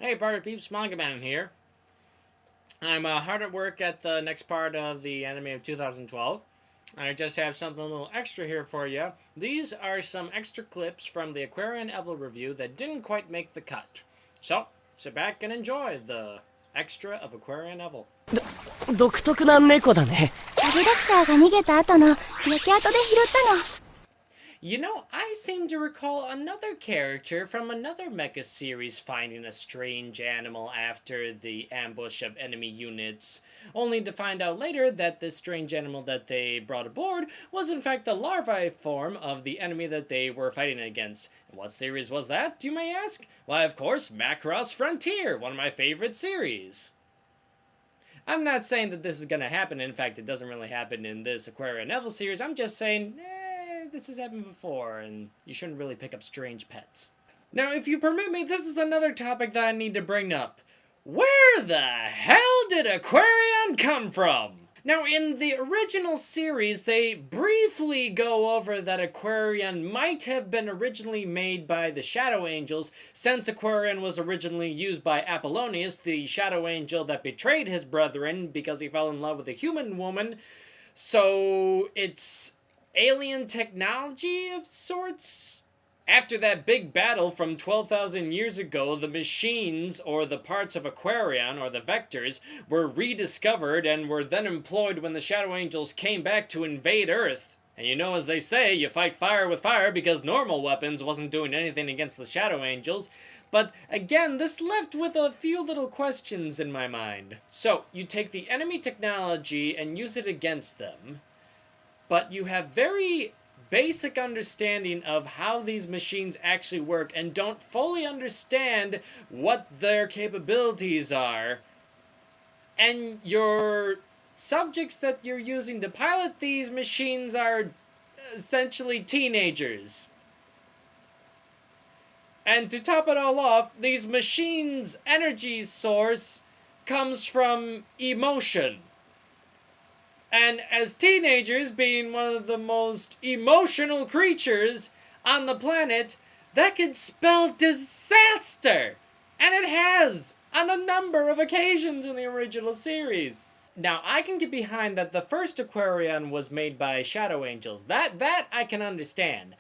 Hey, party peeps, MangaMan here. I'm hard at work at the next part of the anime of 2012. I just have something a little extra here for you. These are some extra clips from the Aquarion Evol review that didn't quite make the cut. So, sit back and enjoy the extra of Aquarion Evol. 独特な猫だね。タグドクターが逃げた後の焼け跡で拾ったの。 You know, I seem to recall another character from another mecha series finding a strange animal after the ambush of enemy units, only to find out later that this strange animal that they brought aboard was in fact the larvae form of the enemy that they were fighting against. And what series was that, you may ask? Why, of course, Macross Frontier, one of my favorite series. I'm not saying that this is going to happen. In fact, it doesn't really happen in this Aquarion Evol series. I'm just saying, this has happened before, and you shouldn't really pick up strange pets. Now, if you permit me, this is another topic that I need to bring up. Where the hell did Aquarion come from? Now, in the original series, they briefly go over that Aquarion might have been originally made by the Shadow Angels, since Aquarion was originally used by Apollonius, the Shadow Angel that betrayed his brethren because he fell in love with a human woman. So, it's alien technology of sorts? After that big battle from 12,000 years ago, the machines, or the parts of Aquarion, or the vectors, were rediscovered and were then employed when the Shadow Angels came back to invade Earth. And you know, as they say, you fight fire with fire because normal weapons wasn't doing anything against the Shadow Angels. But again, this left with a few little questions in my mind. So, you take the enemy technology and use it against them, but you have very basic understanding of how these machines actually work and don't fully understand what their capabilities are. And your subjects that you're using to pilot these machines are essentially teenagers. And to top it all off, these machines' energy source comes from emotion. And as teenagers, being one of the most emotional creatures on the planet, that could spell disaster! And it has, on a number of occasions in the original series. Now, I can get behind that the first Aquarion was made by Shadow Angels. That I can understand.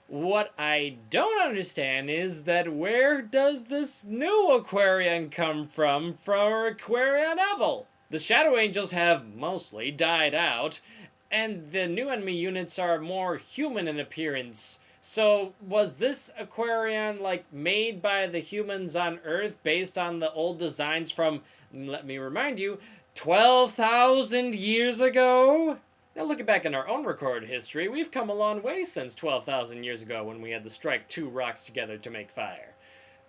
What I don't understand is that where does this new Aquarion come from for Aquarion Evol? The Shadow Angels have mostly died out, and the new enemy units are more human in appearance. So, was this Aquarion, like, made by the humans on Earth based on the old designs from, let me remind you, 12,000 years ago? Now, looking back in our own recorded history, we've come a long way since 12,000 years ago when we had to strike two rocks together to make fire.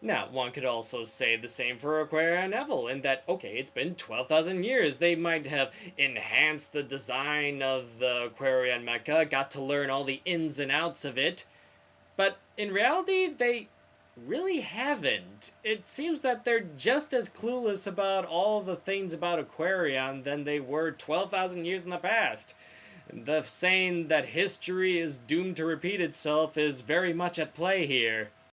Now, one could also say the same for Aquarion Evol, in that, okay, it's been 12,000 years. They might have enhanced the design of the Aquarion mecha, got to learn all the ins and outs of it, but in reality, they really haven't. It seems that they're just as clueless about all the things about Aquarion than they were 12,000 years in the past. The saying that history is doomed to repeat itself is very much at play here.